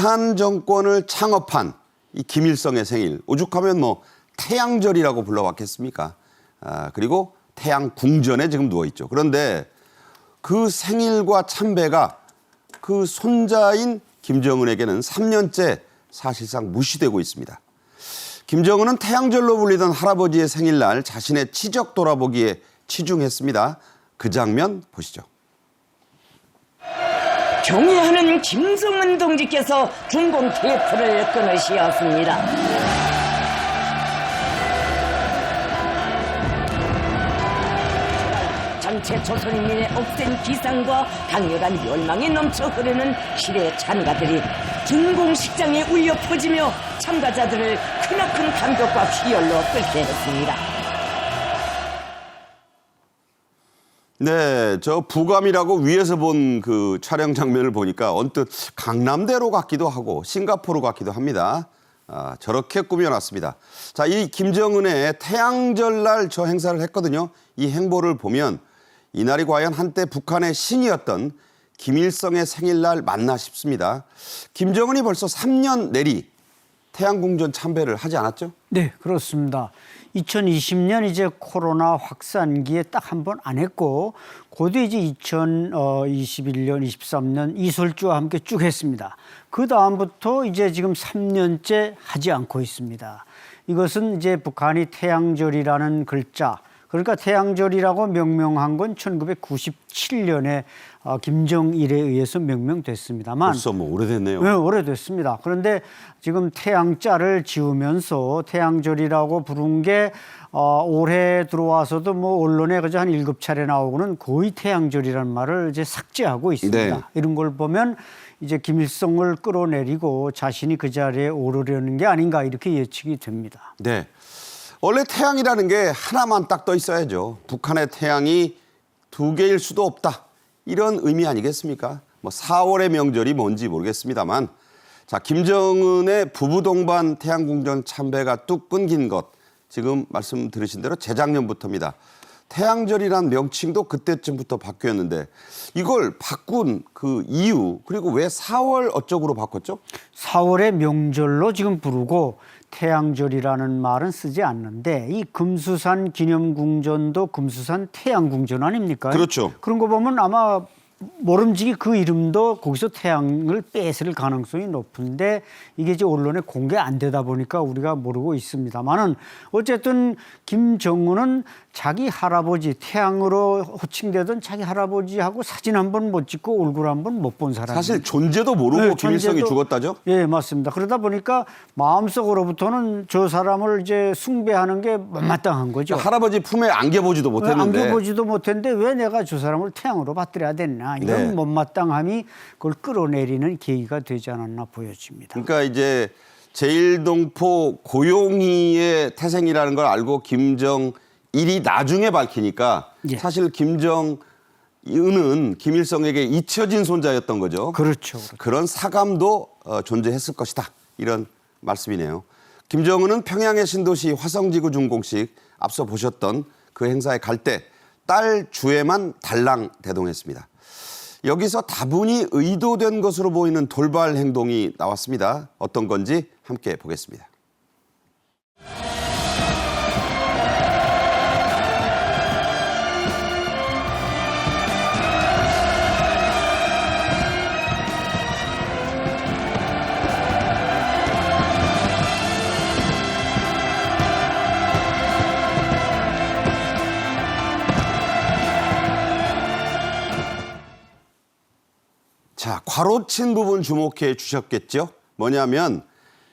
북한 정권을 창업한 이 김일성의 생일, 오죽하면 뭐 태양절이라고 불러왔겠습니까? 그리고 태양 궁전에 지금 누워 있죠. 그런데 그 생일과 참배가 그 손자인 김정은에게는 3년째 사실상 무시되고 있습니다. 김정은은 태양절로 불리던 할아버지의 생일날 자신의 치적 돌아보기에 치중했습니다. 그 장면 보시죠. 경애하는 김정은 동지께서 중공 테이프를 끊으시었습니다. 전체 조선인민의 억센 기상과 강렬한 멸망이 넘쳐 흐르는 시대 찬가들이 중공식장에 울려 퍼지며 참가자들을 크나큰 감격과 희열로 끓게 했습니다. 네, 저 부감이라고 위에서 본 그 촬영 장면을 보니까 언뜻 강남대로 같기도 하고 싱가포르 같기도 합니다. 저렇게 꾸며놨습니다. 자, 이 김정은의 태양절날 저 행사를 했거든요. 이 행보를 보면 이날이 과연 한때 북한의 신이었던 김일성의 생일날 맞나 싶습니다. 김정은이 벌써 3년 내리 태양궁전 참배를 하지 않았죠? 네, 그렇습니다. 2020년 이제 코로나 확산기에 딱 한 번 안 했고, 그도 이제 2021년, 23년 이설주와 함께 쭉 했습니다. 그 다음부터 이제 지금 3년째 하지 않고 있습니다. 이것은 이제 북한이 태양절이라는 글자, 그러니까 태양절이라고 명명한 건 1997년에 김정일에 의해서 명명됐습니다만 벌써 뭐 오래됐네요. 네, 오래됐습니다. 그런데 지금 태양자를 지우면서 태양절이라고 부른 게 올해 들어와서도 뭐 언론에 그저 한 7차례 나오고는 거의 태양절이라는 말을 이제 삭제하고 있습니다. 네. 이런 걸 보면 이제 김일성을 끌어내리고 자신이 그 자리에 오르려는 게 아닌가 이렇게 예측이 됩니다. 네. 원래 태양이라는 게 하나만 딱 떠 있어야죠. 북한의 태양이 두 개일 수도 없다. 이런 의미 아니겠습니까? 뭐 4월의 명절이 뭔지 모르겠습니다만, 자, 김정은의 부부 동반 태양궁전 참배가 뚝 끊긴 것, 지금 말씀 들으신 대로 재작년부터입니다. 태양절이란 명칭도 그때쯤부터 바뀌었는데 이걸 바꾼 그 이유, 그리고 왜 4월 어쩌구로 바꿨죠? 4월의 명절로 지금 부르고 태양절이라는 말은 쓰지 않는데, 이 금수산 기념궁전도 금수산 태양궁전 아닙니까? 그렇죠. 그런 거 보면 아마 모름지기 그 이름도 거기서 태양을 뺏을 가능성이 높은데, 이게 이제 언론에 공개 안 되다 보니까 우리가 모르고 있습니다만은, 어쨌든 김정은은 자기 할아버지, 태양으로 호칭되던 자기 할아버지하고 사진 한 번 못 찍고 얼굴 한 번 못 본 사람. 사실 존재도 모르고 네, 김일성이 존재도- 죽었다죠? 예, 맞습니다. 그러다 보니까 마음속으로부터는 저 사람을 이제 숭배하는 게 못마땅한 거죠. 할아버지 품에 안겨보지도 못했는데. 안겨보지도 못했는데 왜 내가 저 사람을 태양으로 받들어야 됐나, 이런 네. 못마땅함이 그걸 끌어내리는 계기가 되지 않았나 보여집니다. 그러니까 이제 제1동포 고용희의 태생이라는 걸 알고 김정일이 나중에 밝히니까 예. 사실 김정은은 김일성에게 잊혀진 손자였던 거죠. 그렇죠. 그런 사감도 존재했을 것이다. 이런 말씀이네요. 김정은은 평양의 신도시 화성지구 준공식 앞서 보셨던 그 행사에 갈 때 딸 주에만 달랑 대동했습니다. 여기서 다분히 의도된 것으로 보이는 돌발 행동이 나왔습니다. 어떤 건지 함께 보겠습니다. 자, 괄호친 부분 주목해 주셨겠죠? 뭐냐면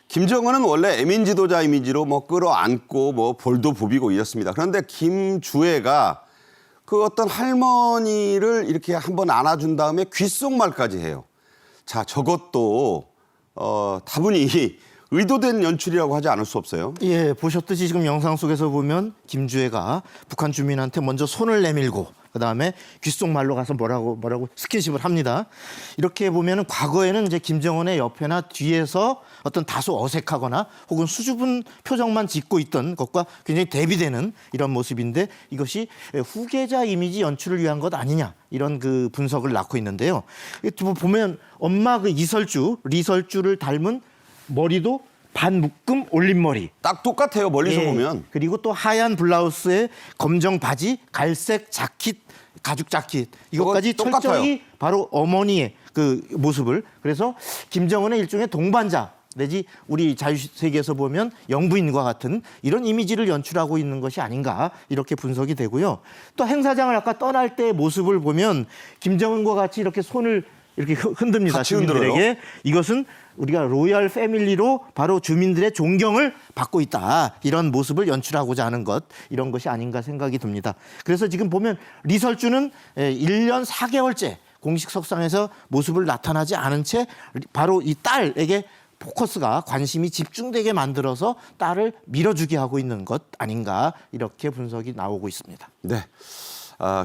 김정은은 원래 애민 지도자 이미지로 뭐 끌어안고 뭐 볼도 부비고 이랬습니다. 그런데 김주애가 그 어떤 할머니를 이렇게 한번 안아준 다음에 귓속말까지 해요. 자, 저것도 다분히 의도된 연출이라고 하지 않을 수 없어요. 예, 보셨듯이 지금 영상 속에서 보면 김주애가 북한 주민한테 먼저 손을 내밀고 그다음에 귓속말로 가서 뭐라고 스킨십을 합니다. 이렇게 보면은 과거에는 이제 김정은의 옆에나 뒤에서 어떤 다소 어색하거나 혹은 수줍은 표정만 짓고 있던 것과 굉장히 대비되는 이런 모습인데 이것이 후계자 이미지 연출을 위한 것 아니냐 이런 그 분석을 낳고 있는데요. 보면 엄마 그 리설주를 닮은 머리도 반 묶음 올린 머리. 딱 똑같아요. 멀리서 예. 보면. 그리고 또 하얀 블라우스에 검정 바지, 갈색 자킷, 가죽 자킷 이것까지 그거 똑같아요. 철저히 바로 어머니의 그 모습을 그래서 김정은의 일종의 동반자 내지 우리 자유세계에서 보면 영부인과 같은 이런 이미지를 연출하고 있는 것이 아닌가 이렇게 분석이 되고요. 또 행사장을 아까 떠날 때의 모습을 보면 김정은과 같이 이렇게 손을 이렇게 흔듭니다. 같이 흔들어요? 주민들에게. 이것은 우리가 로얄 패밀리로 바로 주민들의 존경을 받고 있다. 이런 모습을 연출하고자 하는 것, 이런 것이 아닌가 생각이 듭니다. 그래서 지금 보면 리설주는 1년 4개월째 공식 석상에서 모습을 나타나지 않은 채 바로 이 딸에게 포커스가 관심이 집중되게 만들어서 딸을 밀어주게 하고 있는 것 아닌가 이렇게 분석이 나오고 있습니다. 네.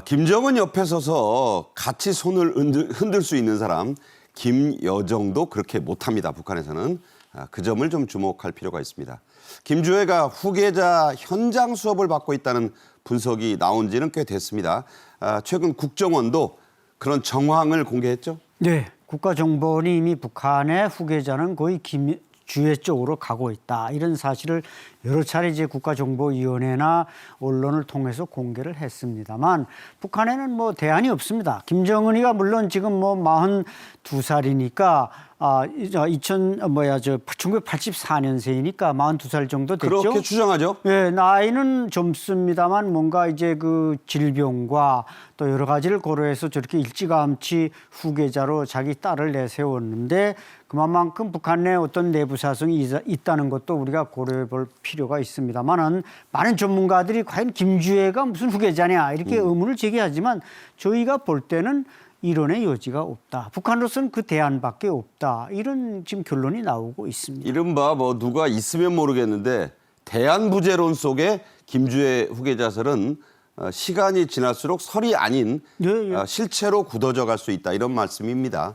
김정은 옆에 서서 같이 손을 흔들 수 있는 사람 김여정도 그렇게 못합니다. 북한에서는. 그 점을 좀 주목할 필요가 있습니다. 김주애가 후계자 현장 수업을 받고 있다는 분석이 나온 지는 꽤 됐습니다. 최근 국정원도 그런 정황을 공개했죠? 네, 국가정보원이 이미 북한의 후계자는 거의 김주애 쪽으로 가고 있다. 이런 사실을 여러 차례 이제 국가정보위원회나 언론을 통해서 공개를 했습니다만 북한에는 뭐 대안이 없습니다. 김정은이가 물론 지금 뭐 42살이니까 1984년생이니까 42살 정도 됐죠. 그렇게 추정하죠. 예, 나이는 젊습니다만 뭔가 이제 그 질병과 또 여러 가지를 고려해서 저렇게 일찌감치 후계자로 자기 딸을 내세웠는데 그만큼 북한 내 어떤 내부 사정이 있다는 것도 우리가 고려해 볼 필요가 있습니다만은 많은 전문가들이 과연 김주애가 무슨 후계자냐 이렇게 의문을 제기하지만 저희가 볼 때는 이론의 여지가 없다. 북한으로서는 그 대안밖에 없다. 이런 지금 결론이 나오고 있습니다. 이른바 뭐 누가 있으면 모르겠는데 대안부재론 속에 김주애 후계자설은 시간이 지날수록 설이 아닌 예. 실체로 굳어져 갈 수 있다. 이런 말씀입니다.